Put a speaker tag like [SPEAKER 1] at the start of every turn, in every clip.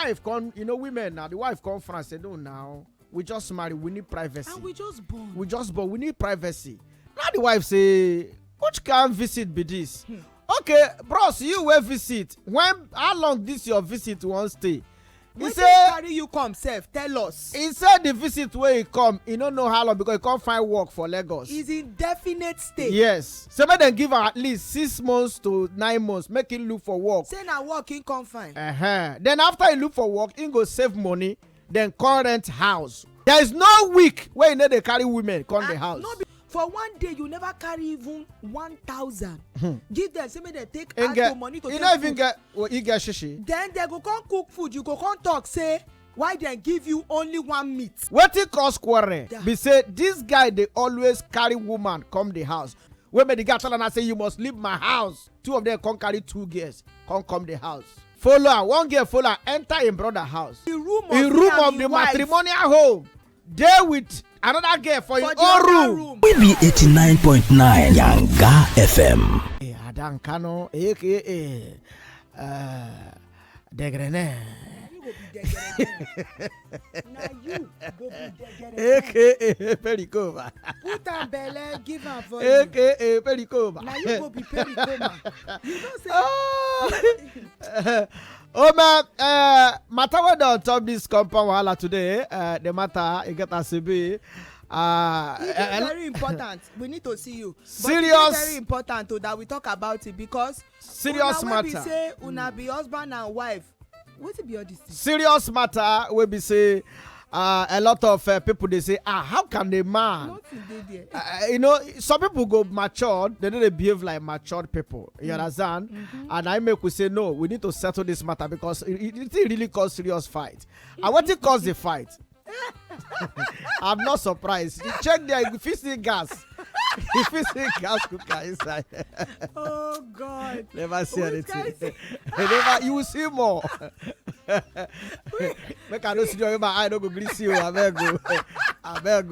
[SPEAKER 1] wife come, women now, the wife come from and say, no, now, we just married, we need privacy.
[SPEAKER 2] And we just born.
[SPEAKER 1] We need privacy. Now the wife say, which can visit be this? Okay, bros, you will visit. How long this your visit won't stay?
[SPEAKER 2] He said, carry you come, sef, tell us.
[SPEAKER 1] He said the visit where he come, he don't know how long because he can't find work for Lagos.
[SPEAKER 2] He's indefinite stay.
[SPEAKER 1] Yes. So make them give her at least 6 months to 9 months. Make him look for work.
[SPEAKER 2] Say na work he can't find.
[SPEAKER 1] Then after he look for work, he go save money, then current house. There is no week where you know they carry women come the house.
[SPEAKER 2] For one day, you never carry even 1,000. Give them, say, they take out money to take
[SPEAKER 1] don't even get shishi.
[SPEAKER 2] Then they go come cook food. You go come talk, say, why they give you only one meat?
[SPEAKER 1] What it cause quarrel? Be say, this guy, they always carry woman come the house. When the guy tell and I say, you must leave my house. 2 of them come carry 2 girls. Come the house. Follow her. 1 girl follow her. Enter in brother house.
[SPEAKER 2] The room
[SPEAKER 1] of the matrimonial home. There with another girl for your own room.
[SPEAKER 3] We be 89.9 Yanga FM.
[SPEAKER 1] Adan Kano, aka Degrene. AKA Pericoma.
[SPEAKER 2] Put a belle, give her for
[SPEAKER 1] you. AKA Pericoma.
[SPEAKER 2] Now you go be Pericoma. You don't say.
[SPEAKER 1] Oh man, matter what on top this compound wahala today. The matter it get us to be.
[SPEAKER 2] It's very important. We need to see you.
[SPEAKER 1] Serious.
[SPEAKER 2] But it's very important that we talk about it because
[SPEAKER 1] serious matter.
[SPEAKER 2] We say una be husband and wife. What it be all this thing?
[SPEAKER 1] Serious matter. We be say. A lot of people they say, how can the man? Some people go matured, they don't behave like matured people. You understand? And I make we say no, we need to settle this matter because it really cause serious fight. And what it cause the fight? I'm not surprised. You check there, if you see gas. If you see gas cooker inside.
[SPEAKER 2] Oh God.
[SPEAKER 1] Never see anything. You will see more. Make I don't see you, my eye don't go grease you. I beg you. I beg.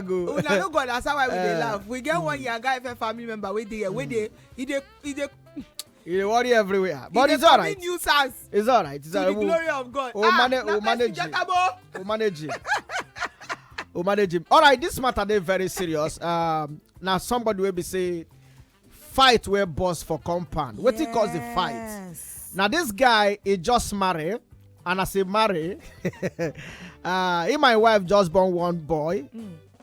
[SPEAKER 2] We don't go. That's why we laugh. We get one Yanga family member with the
[SPEAKER 1] he worry everywhere, but it's alright. It's alright. It's
[SPEAKER 2] alright. The glory of God.
[SPEAKER 1] We'll manage him. Alright, this matter they very serious. Now somebody will be say fight where boss for compound. What he calls the fight? Now this guy he just married, and I say marry. He my wife just born 1 boy,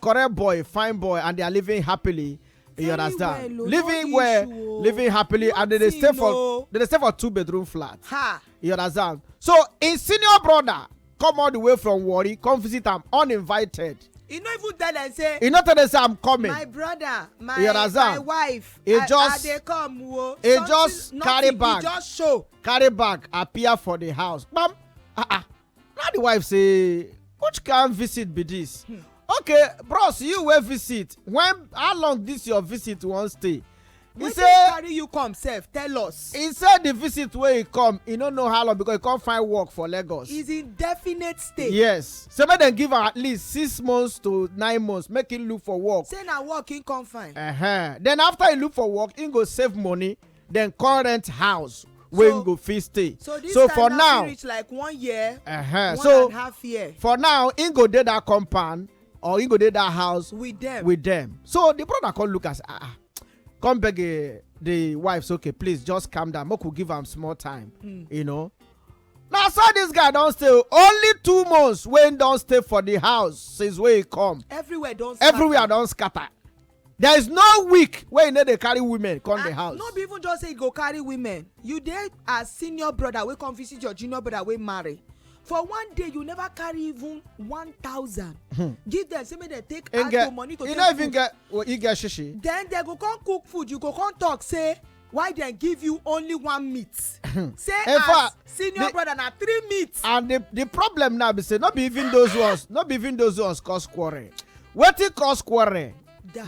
[SPEAKER 1] correct boy, fine boy, and they are living happily. You understand? Living happily, and they stay for 2-bedroom flat. You understand? So a senior brother come all the way from Warri, come visit them uninvited.
[SPEAKER 2] He not even tell and say.
[SPEAKER 1] He not tell them say I'm coming.
[SPEAKER 2] My brother, my wife.
[SPEAKER 1] He just
[SPEAKER 2] they come.
[SPEAKER 1] He just carry bag.
[SPEAKER 2] He just show.
[SPEAKER 1] Carry bag appear for the house. Bam. Now the wife say, which can visit be this? Okay, bros, you will visit. How long this your visit won't stay?
[SPEAKER 2] He said, carry you come, sef, tell us.
[SPEAKER 1] He said the visit where he come, he don't know how long because he can't find work for Lagos.
[SPEAKER 2] He's indefinite stay.
[SPEAKER 1] Yes. So make them give her at least 6 months to 9 months. Make him look for work.
[SPEAKER 2] Say na work he can't find.
[SPEAKER 1] Then after he look for work, he go save money, then current house where he go fit stay.
[SPEAKER 2] So this
[SPEAKER 1] for now,
[SPEAKER 2] reach like 1 year, 1.5 year.
[SPEAKER 1] For now, he go do that compound or he go do that house
[SPEAKER 2] with them.
[SPEAKER 1] So the brother come look as come beg the wife, okay, please just calm down. Make we give him small time, Now, so this guy don't stay only 2 months when don't stay for the house since where he come.
[SPEAKER 2] Everywhere don't
[SPEAKER 1] scatter. There is no week where they carry women come the house.
[SPEAKER 2] Not even just say go carry women. You there as senior brother we come visit your junior brother we marry. For one day, you never carry even 1,000. Give them, say, they take out money to take food. You don't even
[SPEAKER 1] get shishi.
[SPEAKER 2] Then they go come cook food. You go come talk, say, why they give you only 1 meat? Say, as senior brother, now 3 meats.
[SPEAKER 1] And the problem now be say, not be even those ones cause quarrel. What it cause quarrel?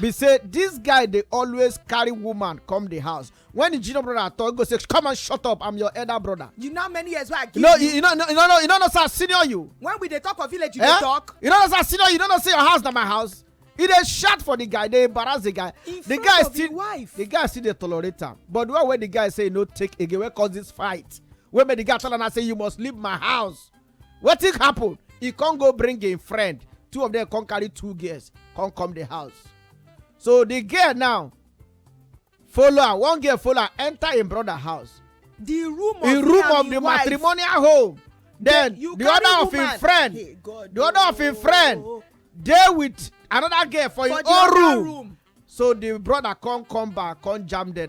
[SPEAKER 1] Be say, this guy, they always carry woman come the house. When the junior brother talk, go say, come and shut up, I'm your elder brother.
[SPEAKER 2] You know how many years where I give you?
[SPEAKER 1] You don't know, sir, senior you.
[SPEAKER 2] When we they talk of village, you they talk.
[SPEAKER 1] You don't know, sir, senior you don't know, say your house, not my house. He they shot for the guy, they embarrass the guy.
[SPEAKER 2] The guy still,
[SPEAKER 1] the guy still they tolerate him. But where the guy say no take again, where cause this fight? When the guy tell her say you must leave my house. What thing happen? He can't go bring a friend. Two of them can't carry 2 girls. Can't come the house. So the girl now follow her. One girl follow her, enter in brother house.
[SPEAKER 2] The room
[SPEAKER 1] of the matrimonial home. Then the other of his friend. Hey, God, the other of his friend. They with another girl for his own room. So the brother can't come back, can't jam them.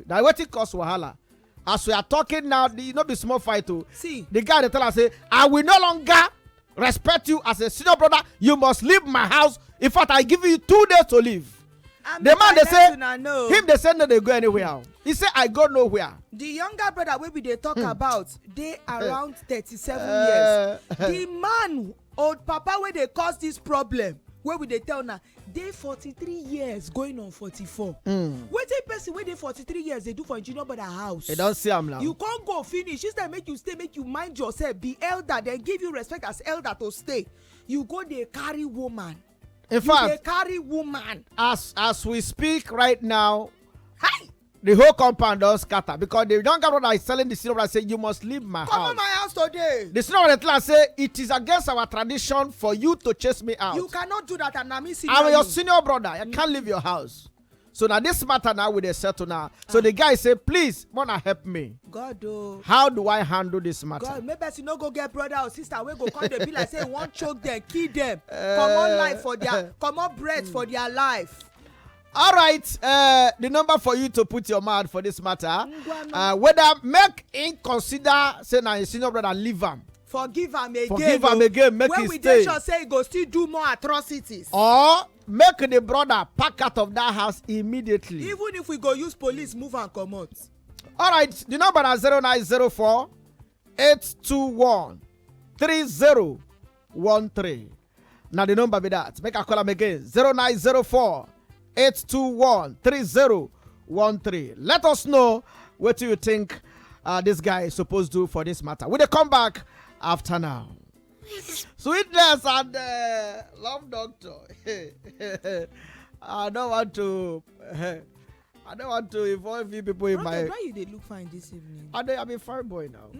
[SPEAKER 1] Now what it cause wahala. As we are talking now, the not be small fight too.
[SPEAKER 2] See,
[SPEAKER 1] the guy they tell us say, I will no longer respect you as a senior brother. You must leave my house. In fact, I give you 2 days to leave. The man they say him they say no they go anywhere. He say I go nowhere.
[SPEAKER 2] The younger brother wey they talk about, they around 37 years. The man old papa where they cause this problem, where we they tell now, they 43 years going on 44. Wetin person wey dey 43 years they do for junior brother house?
[SPEAKER 1] They don't see am now.
[SPEAKER 2] You can't go finish. Instead make you stay, make you mind yourself, be elder, then give you respect as elder to stay. You go they carry woman.
[SPEAKER 1] In fact,
[SPEAKER 2] they carry woman.
[SPEAKER 1] As we speak right now,
[SPEAKER 2] hi,
[SPEAKER 1] the whole compound don't scatter because the younger brother is telling the senior brother say you must leave my house.
[SPEAKER 2] Come on my house today.
[SPEAKER 1] The senior brother say it is against our tradition for you to chase me out.
[SPEAKER 2] You cannot do that, and
[SPEAKER 1] I'm your senior brother. I can't leave your house. So now this matter now with a settle now. So the guy say, please, wanna help me.
[SPEAKER 2] God oh.
[SPEAKER 1] How do I handle this matter?
[SPEAKER 2] God, maybe you no go get brother or sister. We go come they be like say one choke them, kill them, come on life for their, come on breath for their life.
[SPEAKER 1] All right, the number for you to put your mouth for this matter, whether make him consider say na his senior brother leave him.
[SPEAKER 2] Forgive him again.
[SPEAKER 1] Forgive him again. Make
[SPEAKER 2] when
[SPEAKER 1] him
[SPEAKER 2] we
[SPEAKER 1] stay.
[SPEAKER 2] sure say he go still do more atrocities.
[SPEAKER 1] Or make the brother pack out of that house immediately.
[SPEAKER 2] Even if we go use police, move and come out.
[SPEAKER 1] All right, the number is 0904 821 3013. Now the number be that. Make a call him again. 0904 821 3013. Let us know what do you think this guy is supposed to do for this matter. Will they come back after now? Sweetness and love doctor. I don't want to involve you people in my.
[SPEAKER 2] Why you they look fine this evening?
[SPEAKER 1] I'm a fine boy now.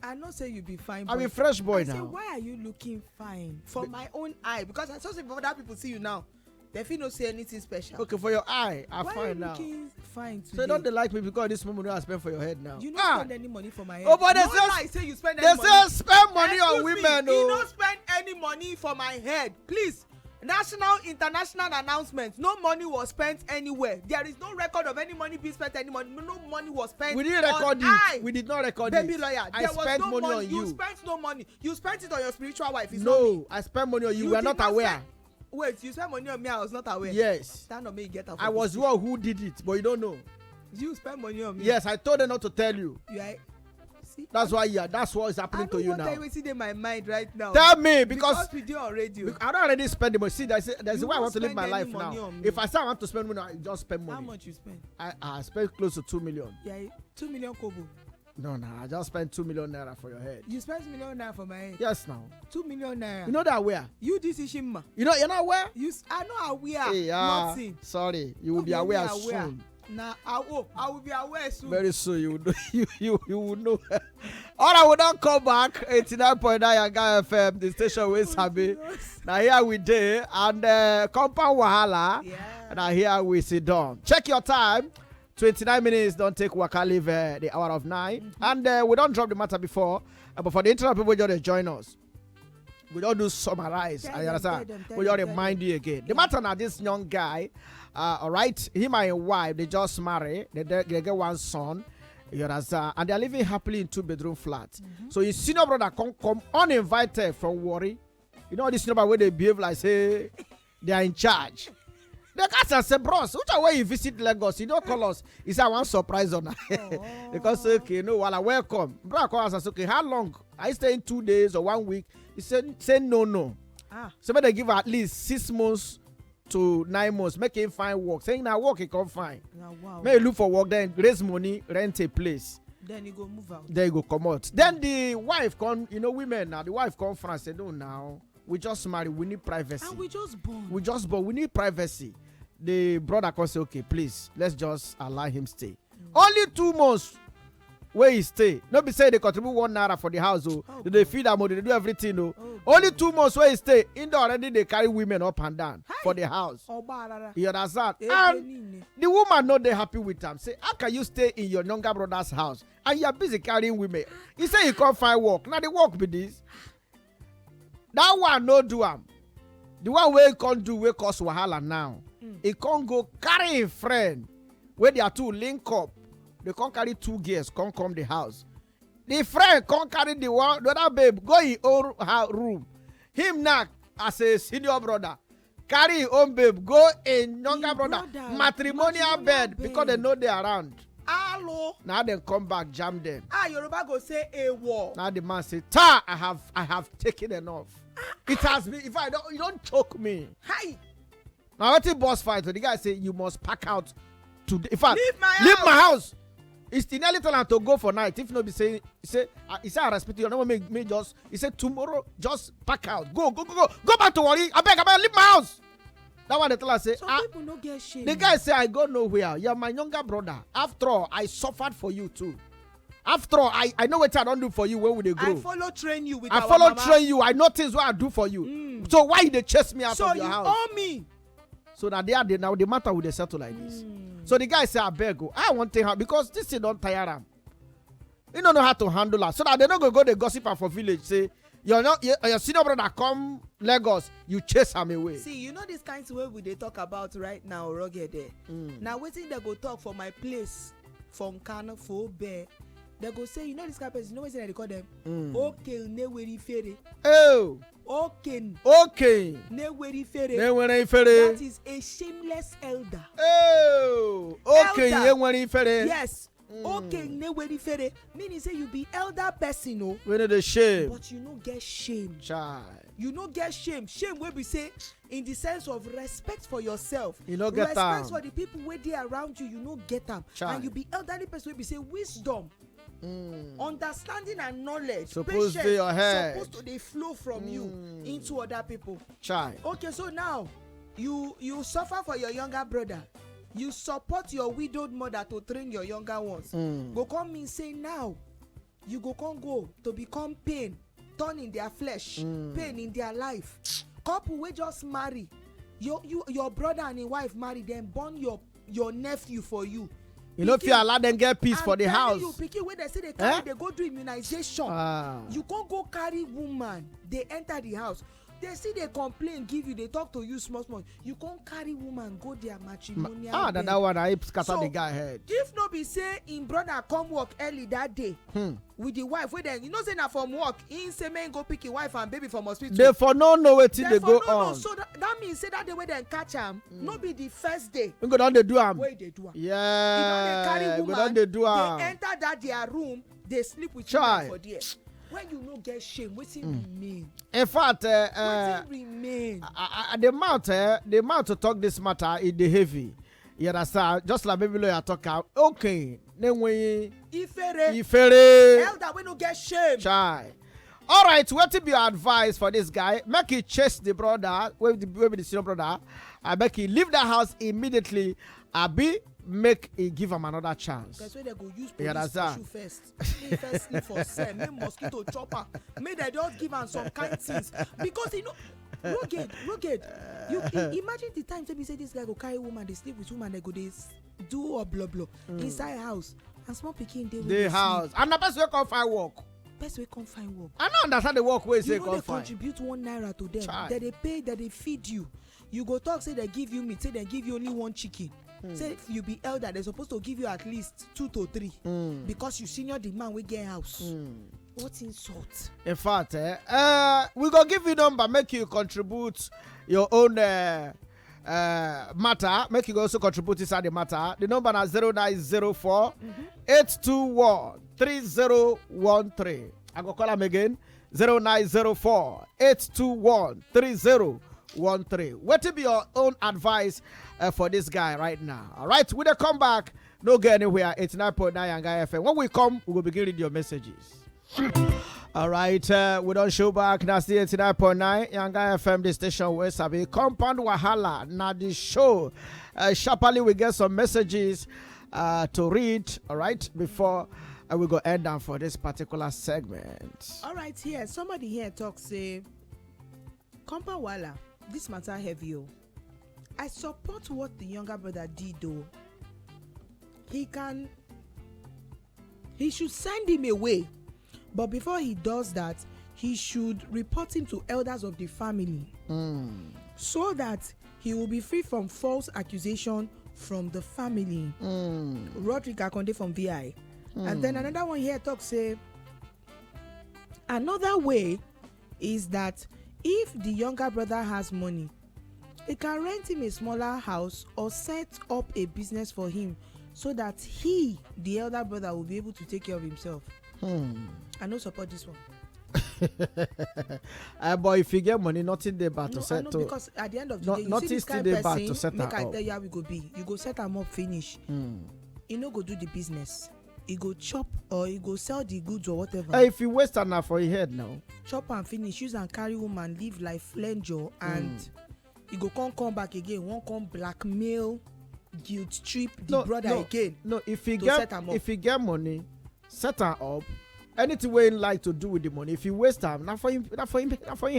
[SPEAKER 2] I not say you be fine. Boy.
[SPEAKER 1] I'm a fresh boy now.
[SPEAKER 2] Say, why are you looking fine? For my own eye, because I saw some other people see you now. They feel not say anything special.
[SPEAKER 1] Okay, for your eye, I'm
[SPEAKER 2] why
[SPEAKER 1] fine now.
[SPEAKER 2] Why are you looking fine today?
[SPEAKER 1] So don't they like me because this money I spend for your head now?
[SPEAKER 2] You don't spend any money for my head.
[SPEAKER 1] Oh, but they
[SPEAKER 2] say you spend
[SPEAKER 1] they
[SPEAKER 2] any money.
[SPEAKER 1] They say spend money on women.
[SPEAKER 2] You don't spend any money for my head. Please. National, international announcement. No money was spent anywhere. There is no record of any money being spent. No money was spent.
[SPEAKER 1] We didn't record it. We did not record it.
[SPEAKER 2] Baby lawyer,
[SPEAKER 1] I spent no money on you.
[SPEAKER 2] You spent no money. You spent it on your spiritual wife. It's
[SPEAKER 1] no,
[SPEAKER 2] not me.
[SPEAKER 1] I spent money on you. We are not aware.
[SPEAKER 2] Wait, you spent money on me. I was not aware.
[SPEAKER 1] Yes.
[SPEAKER 2] Stand on me, get out.
[SPEAKER 1] I was the one who did it, but you don't know.
[SPEAKER 2] You spent money on me.
[SPEAKER 1] Yes, I told them not to tell you.
[SPEAKER 2] See,
[SPEAKER 1] that's why. Yeah, that's what is happening to you now.
[SPEAKER 2] I don't want to in my mind right now.
[SPEAKER 1] Tell me because
[SPEAKER 2] we do on radio.
[SPEAKER 1] I don't already spend the money. See, there's a way I want to live my life now. If I say I want to spend money, I just spend money.
[SPEAKER 2] How much you spend?
[SPEAKER 1] I spent close to 2 million.
[SPEAKER 2] Yeah, 2 million kobo.
[SPEAKER 1] No, I just spent 2 million naira for your head.
[SPEAKER 2] You spent 2 million naira for my head?
[SPEAKER 1] Yes, now.
[SPEAKER 2] 2 million naira.
[SPEAKER 1] You know that where?
[SPEAKER 2] You this is Shimma.
[SPEAKER 1] You know, you're not aware?
[SPEAKER 2] I know aware.
[SPEAKER 1] Hey,
[SPEAKER 2] nothing.
[SPEAKER 1] Sorry, you will be aware soon.
[SPEAKER 2] Nah, I will be aware soon.
[SPEAKER 1] Very soon you will know. you will know. All right, we don't come back. 89.9 Yanga FM, the station with Sabi. Now here we day and Compound Wahala.
[SPEAKER 2] Yeah.
[SPEAKER 1] Now here we sit down. Check your time. 29 minutes. Don't take waka leave the hour of 9. And we don't drop the matter before. But for the internet people just join us. We don't do summarize. I understand. We just remind you again. The matter now, this young guy. All right, him and his wife, they just marry. They get one son. You understand? And they're living happily in 2-bedroom flats. So his senior brother come uninvited from Warri. You know this senior brother where they behave like say they are in charge. The guy say, bros, which way you visit Lagos? You don't call us. He said, I want surprise on that. Because okay, no, while I welcome. Brother call us and say, okay, how long? Are you staying 2 days or 1 week? He said no. So they give at least 6 months to 9 months, make him find work. Saying now work he can't find.
[SPEAKER 2] Wow.
[SPEAKER 1] May look for work, then raise money, rent a place.
[SPEAKER 2] Then he go move out.
[SPEAKER 1] Then he go come out. Then the wife come, women now, the wife come from and say, no, now we just marry, we need privacy.
[SPEAKER 2] And we just born.
[SPEAKER 1] We need privacy. The brother can say, okay, please, let's just allow him stay. Only 2 months. where he stay. No be say they contribute 1 naira for the house. They feed them, they do everything. Only 2 months where he stay. In the already they carry women up and down for the house. You understand? And the woman not they happy with them. Say, how can you stay in your younger brother's house and you are busy carrying women? He say he can't find work. Now the work be this. That one no do am. The one where he can't do we cause wahala now. He can't go carry a friend where they are two link up. They can't carry 2 gears, can't come the house. The friend can't carry the other babe, go in own room. Him now, as a senior brother, carry his own babe, go in younger brother matrimonial bed because they know they're around.
[SPEAKER 2] Hello.
[SPEAKER 1] Now they come back, jam them.
[SPEAKER 2] Yoruba go say a war.
[SPEAKER 1] Now the man say, "Ta, I have taken enough. It has been. If you don't choke me."
[SPEAKER 2] Hi.
[SPEAKER 1] Now what the boss fight? So the guy say, "You must pack out today. In fact,
[SPEAKER 2] leave my
[SPEAKER 1] house." It's the nearly tell him to go for night. If not, be say, he say I respect you. No make me just. He said tomorrow, just pack out. Go back to Warri. I beg, leave my house. That one the teller say.
[SPEAKER 2] Some people no get shame.
[SPEAKER 1] The guy say I go nowhere. You're my younger brother. After all, I suffered for you too. After all, I know what I don't do for you when we they grow.
[SPEAKER 2] I train you with
[SPEAKER 1] I train you. I know things what I do for you. So why they chase me out of your house?
[SPEAKER 2] So you owe me.
[SPEAKER 1] So that now the matter will they settle like this. So the guy say I beg you. I want to because this thing don't tire them. You don't know how to handle her. So that they don't go the gossip for village say your senior brother come Lagos, you chase him away.
[SPEAKER 2] See, you know this kind of way we they talk about right now, rugged there. Now waiting they go talk for my place from Kano for Bear. They go say, you know this kind of person, you know what they call them? Okay, ne weri fere.
[SPEAKER 1] Oh. Okay.
[SPEAKER 2] Ne weri fere.
[SPEAKER 1] That
[SPEAKER 2] is a shameless elder.
[SPEAKER 1] Oh. Okay, ne weri fere.
[SPEAKER 2] Yes. Okay, ne weri fere. Meaning say you be elder person, no.
[SPEAKER 1] When the shame.
[SPEAKER 2] But you no get shame.
[SPEAKER 1] Child.
[SPEAKER 2] You no get shame. Shame where we say in the sense of respect for yourself.
[SPEAKER 1] You no get
[SPEAKER 2] respect for the people where they around you. You no get them. And you be elderly person where we say wisdom. Understanding and knowledge
[SPEAKER 1] supposed to your head.
[SPEAKER 2] Supposed to they flow from you into other people.
[SPEAKER 1] Child.
[SPEAKER 2] Okay, so now you suffer for your younger brother. You support your widowed mother to train your younger ones. Go come and say now you go to become pain, turn in their flesh, pain in their life. Couple we just marry. Your brother and your wife marry, then born your nephew for you.
[SPEAKER 1] You know if you allow them get peace for the house.
[SPEAKER 2] You pikin when they say they carry, they go do immunization. You can't go carry woman. They enter the house. They see they complain, give you, they talk to you small. You can't carry woman, go their matrimonial.
[SPEAKER 1] That one I scatter the guy head.
[SPEAKER 2] If no be say in brother come work early that day with the wife, where then you know say na from work, in say man go pick a wife and baby from hospital.
[SPEAKER 1] They for no know wetin they go on.
[SPEAKER 2] So that means say that day when they catch am, no be the first day.
[SPEAKER 1] We go down they do am.
[SPEAKER 2] Where they do am.
[SPEAKER 1] Yeah.
[SPEAKER 2] They carry woman. They enter that their room, they sleep with you for there. When you no get shame, what's it remain?
[SPEAKER 1] In fact,
[SPEAKER 2] remain?
[SPEAKER 1] The amount to talk this matter is the heavy. You understand? Just like baby lawyer talk out. Okay, then we Ifere.
[SPEAKER 2] Elder, we no get shame.
[SPEAKER 1] Chai. All right, what be your advice for this guy? Make he chase the brother, where the senior brother. I make he leave the house immediately. Abi make he give him another chance.
[SPEAKER 2] Because when they go use police issue first. They first sleep for sale. Make mosquito chopper. May they just give him some kind things. Because you know, rugged. You imagine the time they say this guy go carry woman, they sleep with woman, they go they do or blah inside house. And small pikin they
[SPEAKER 1] house.
[SPEAKER 2] Sleep.
[SPEAKER 1] And the best way come find work.
[SPEAKER 2] Best way come find work.
[SPEAKER 1] I don't understand the work way say come find.
[SPEAKER 2] They contribute 1 naira to them. That they pay, that they feed you. You go talk, say they give you meat, say they give you only 1 chicken. Say if you be elder, they're supposed to give you at least 2 to 3 because you senior the man we get house. What insult?
[SPEAKER 1] In fact, we gonna give you number, make you contribute your own matter. Make you also contribute inside the matter. The number is 0904 821 3013. I go call them again. 0904 821 3013. What will be your own advice for this guy right now? All right, when they come back, no go anywhere. 89.9 Yanga FM. When we come, we will begin reading your messages. All right, we don't show back. Now, see 89.9 Yanga FM, the station where Sabi Compound Wahala. Now, the show. Sharply, we get some messages to read. All right, before and we go end down for this particular segment.
[SPEAKER 2] All right, here somebody here talks say, Compound Wahala, this matter heavy. I support what the younger brother did though. He should send him away, but before he does that, he should report him to elders of the family, so that he will be free from false accusation from the family. Rodrick Akonde from VI. And then another one here talks say, another way is that if the younger brother has money, he can rent him a smaller house or set up a business for him, so that he, the elder brother, will be able to take care of himself. I don't support this one.
[SPEAKER 1] But if you get money, nothing there but to settle.
[SPEAKER 2] No, because at the end of the day, you see this kind of person, make I tell you how we go be. You go set them up, finish. You no go do the business. You go chop or you go sell the goods or whatever.
[SPEAKER 1] Hey, if you waste enough for your head now.
[SPEAKER 2] Chop and finish, use and carry woman, live like flenjo, and you go come back again. Won't come blackmail, guilt trip the brother again.
[SPEAKER 1] No, if you get money, set her up. Anything we like to do with the money, if you waste time, not for your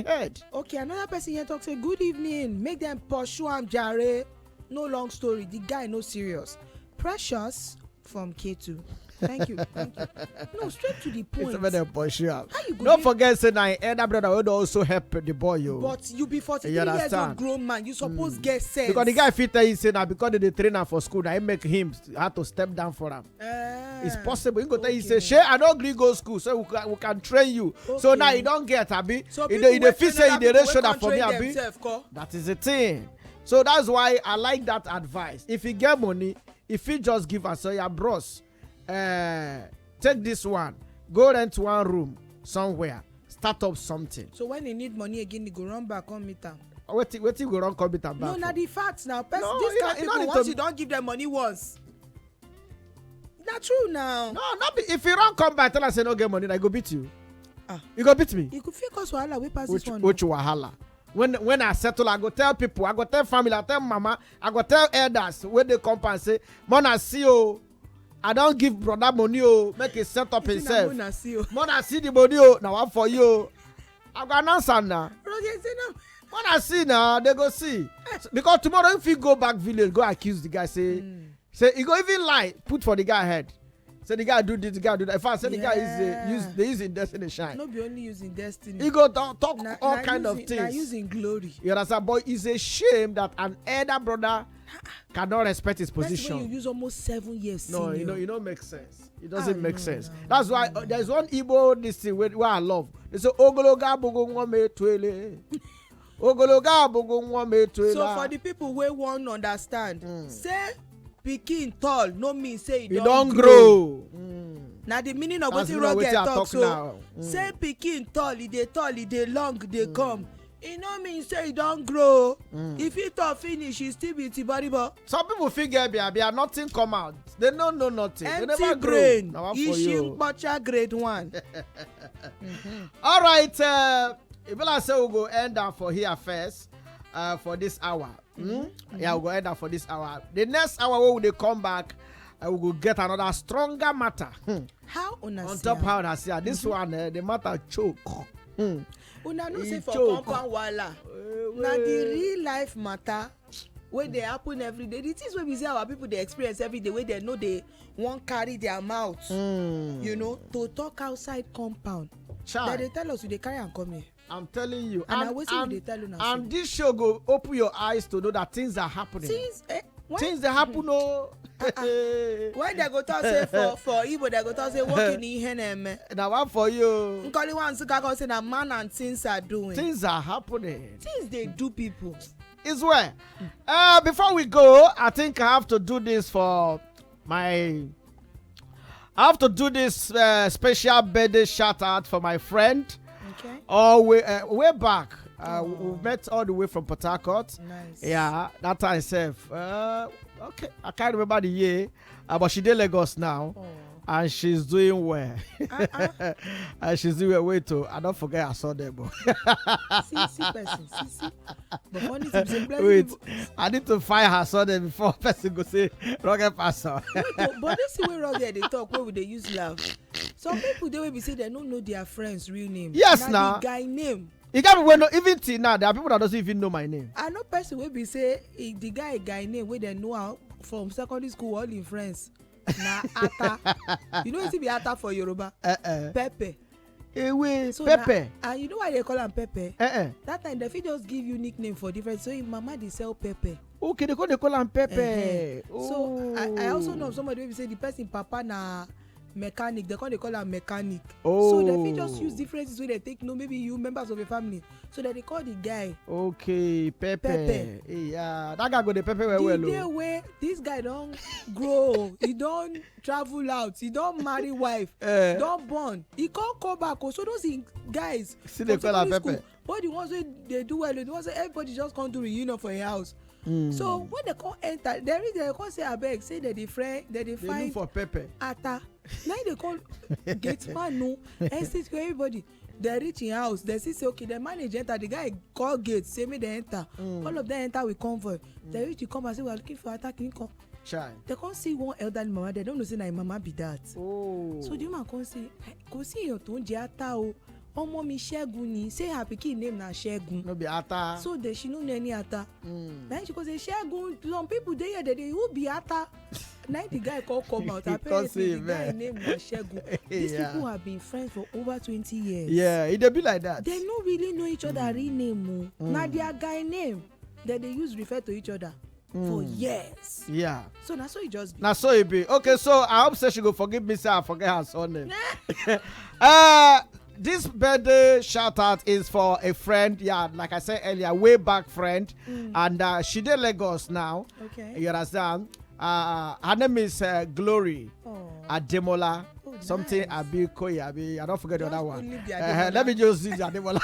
[SPEAKER 1] head.
[SPEAKER 2] Okay, another person here talks say, good evening, make them pursue am jare. No long story, the guy no serious. Precious from K2. Thank you. No, straight to the point.
[SPEAKER 1] Don't forget, say na elder brother would also help the boy.
[SPEAKER 2] But you be 43 years old grown man, you suppose get sense.
[SPEAKER 1] Because the guy fit tell you say now because they train him for school, now he make him have to step down for him. It's possible. He go tell you say, "Shey, I don't agree go school, so we can train you." Okay. So now you don't get abi. So they fit say they show that for me abi. That is the thing. So that's why I like that advice. If you get money, if you just give us your bros. Take this one, go rent one room somewhere, start up something.
[SPEAKER 2] So when you need money again, you go run back on meet am.
[SPEAKER 1] Wait you go run come meet am back.
[SPEAKER 2] No, na the facts now. This kind of people, once you don't give them money once. Not true now.
[SPEAKER 1] No, not be, if you run come back, tell us say no get money, I go beat you. You go beat me.
[SPEAKER 2] You could feel cause wahala. We pass this one.
[SPEAKER 1] Which wahala? When I settle, I go tell people, I go tell family, I tell mama, I go tell elders when they come and say, "Mona see you. I don't give brother money, make it set up himself. Mona see the money, now one for you. I got an answer now. Mona see now, they go see. Because tomorrow if you go back village, go accuse the guy, say you go even lie, put for the guy head. Say the guy do this, the guy do that. If I say the guy is using destiny shine.
[SPEAKER 2] Not be only using destiny.
[SPEAKER 1] He go talk all kind of things.
[SPEAKER 2] Now using glory.
[SPEAKER 1] You understand, boy? It's a shame that an elder brother cannot respect his position.
[SPEAKER 2] That's when you use almost 7 years.
[SPEAKER 1] No, senior. You know, it makes sense. It doesn't make sense. That's why there's one Igbo this thing where I love. They say ogologa bogonwa me twele. Ogologa bogonwa me twele.
[SPEAKER 2] So for the people who won't understand, say pikin tall no mean say
[SPEAKER 1] it don't grow.
[SPEAKER 2] Now the meaning of what you get talk so say pikin tall, it dey long, they come. It no mean say it don't grow. If it all finish, it still be tibaribo.
[SPEAKER 1] Some people figure nothing come out. They don't know nothing.
[SPEAKER 2] Empty
[SPEAKER 1] they never
[SPEAKER 2] brain.
[SPEAKER 1] Grow.
[SPEAKER 2] Ishim Bacha grade 1.
[SPEAKER 1] All right. Ibela say we'll go end up for here first. For this hour. Yeah, we'll go end up for this hour. The next hour when they come back, we will get another stronger matter.
[SPEAKER 2] How on
[SPEAKER 1] top how I see this one, the matter choke.
[SPEAKER 2] Una no say for Compound Wahala. Na the real life matter wey dey happen every day. The things wey we say our people dey experience every day, wey they know they won't carry their mouth. You know, to talk outside compound. That they tell us we dey carry and come here.
[SPEAKER 1] I'm telling you.
[SPEAKER 2] And
[SPEAKER 1] this show go open your eyes to know that things are happening. Things that happen.
[SPEAKER 2] Why they go talk say for Igbo they go talk say working in Ihene.
[SPEAKER 1] Now one for you.
[SPEAKER 2] Nkoli one go say that man and things are doing.
[SPEAKER 1] Things are happening.
[SPEAKER 2] Things they do people.
[SPEAKER 1] Is where. Before we go, I think I have to do this for my. I have to do this special birthday shout out for my friend. Okay. Way back. We met all the way from Port Harcourt.
[SPEAKER 2] Nice.
[SPEAKER 1] Yeah, that time itself. Okay, I can't remember the year, but she did Lagos now, and she's doing well. And she's doing well. Wait, I don't forget I saw them.
[SPEAKER 2] See, person. But one is
[SPEAKER 1] wait, I need to find her saw them before person go say Rocket Pastor.
[SPEAKER 2] Wait, but this is where Rocket they talk. Where would they use love? Some people they will be say they don't know their friends' real name.
[SPEAKER 1] Yes, now.
[SPEAKER 2] The guy name.
[SPEAKER 1] You got me even till now. There are people that doesn't even know my name.
[SPEAKER 2] I know person will be say the guy name where they know how from secondary school all in friends. Na Ata. You know it be Ata for Yoruba. Pepe.
[SPEAKER 1] So Pepe.
[SPEAKER 2] And you know why they call him Pepe? That time they fit just give you nickname for different. So him mama they sell Pepe.
[SPEAKER 1] Okay, they call him Pepe.
[SPEAKER 2] So I also know somebody will say the person papa na mechanic. They call him mechanic. So they fit just use differences where they take maybe you members of a family. So that they call the guy.
[SPEAKER 1] Okay, Pepe. Yeah, that guy go the Pepe well.
[SPEAKER 2] The day where this guy don't grow, he don't travel out, he don't marry wife, don't born, he can't come back. So those guys,
[SPEAKER 1] see they call him Pepe.
[SPEAKER 2] But the ones where they do well, the ones where everybody just come to reunion for a house. So when they come enter, there is they come say abeg say that they find
[SPEAKER 1] look for Pepe.
[SPEAKER 2] Ata. Now they call gate man no, estate for everybody. They reach in house, they see say okay, the manager enter, the guy call gate, say me they enter. All of them enter with convoy. They reach, you come and say we are looking for Ata, can you come?
[SPEAKER 1] Child.
[SPEAKER 2] They can't see one elderly mama, they don't know say na mama be that. So the man come say, go see your tone Ata o. Omo mi Ṣẹ́gun ni, say her pikin name na Ṣẹ́gun.
[SPEAKER 1] No be Ata.
[SPEAKER 2] So she no know any Ata. Then she go say Ṣẹ́gun, some people they hear that they who be Ata. Now the guy come out. Apparently the guy name was Ṣẹ́gun. These people have been friends for over 20 years.
[SPEAKER 1] Yeah, it be like that.
[SPEAKER 2] They don't really know each other real name. Now their guy name that they use refer to each other for years.
[SPEAKER 1] Yeah.
[SPEAKER 2] So now so it just be.
[SPEAKER 1] Now so it be. Okay, so I hope she go forgive me, say I forget her son name. This birthday shout out is for a friend, like I said earlier, way back friend, and she did Lagos now.
[SPEAKER 2] Okay.
[SPEAKER 1] You understand? Her name is Glory Ademola. Something
[SPEAKER 2] nice.
[SPEAKER 1] Abi, I don't forget the other one.
[SPEAKER 2] Let
[SPEAKER 1] me just use Ademola.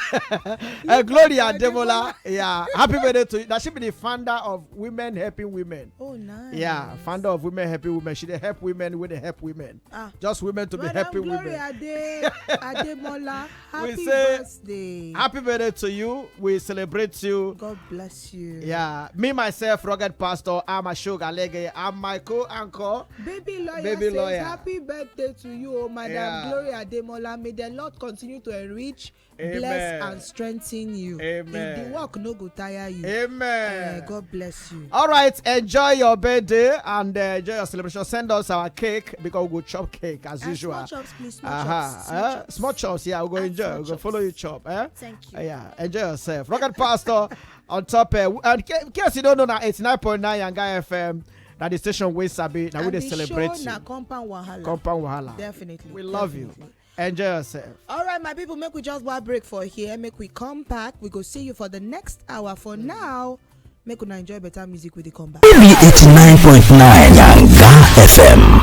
[SPEAKER 1] Glory Ademola. Yeah. Happy birthday to you. That should be the founder of Women Helping Women.
[SPEAKER 2] Oh, nice.
[SPEAKER 1] Yeah, founder of Women Helping Women. She dey help women with the help women. Just women to be helping
[SPEAKER 2] Glory
[SPEAKER 1] women.
[SPEAKER 2] Ademola, happy birthday.
[SPEAKER 1] Happy birthday to you. We celebrate you.
[SPEAKER 2] God bless you.
[SPEAKER 1] Yeah. Me, myself, rugged pastor, I'm a sugar lege. I'm my co-anchor.
[SPEAKER 2] Baby lawyer
[SPEAKER 1] Baby
[SPEAKER 2] says
[SPEAKER 1] lawyer.
[SPEAKER 2] happy birthday to you, oh, Madam Glory Ademola. May the Lord continue to enrich, bless, and strengthen you.
[SPEAKER 1] Amen.
[SPEAKER 2] In the work, no go tire you.
[SPEAKER 1] Amen.
[SPEAKER 2] God bless you.
[SPEAKER 1] All right. Enjoy your birthday and enjoy your celebration. Send us our cake because we go chop cake as usual.
[SPEAKER 2] Small chops, please. Small chops.
[SPEAKER 1] Small chops. Yeah, we'll go enjoy. We'll go follow you chop.
[SPEAKER 2] Thank you.
[SPEAKER 1] Yeah. Enjoy yourself. Rocket Pastor on top. And in case you don't know, now 89.9 Yanga FM. That the station we sabi. Now we dey celebrate you.
[SPEAKER 2] Na Compound Wahala.
[SPEAKER 1] Compound Wahala.
[SPEAKER 2] Definitely.
[SPEAKER 1] We love you. Enjoy yourself.
[SPEAKER 2] All right, my people, make we just one break for here. Make we come back. We go see you for the next hour. For now, make we enjoy better music with the comeback.
[SPEAKER 3] 89.9 Yanga FM.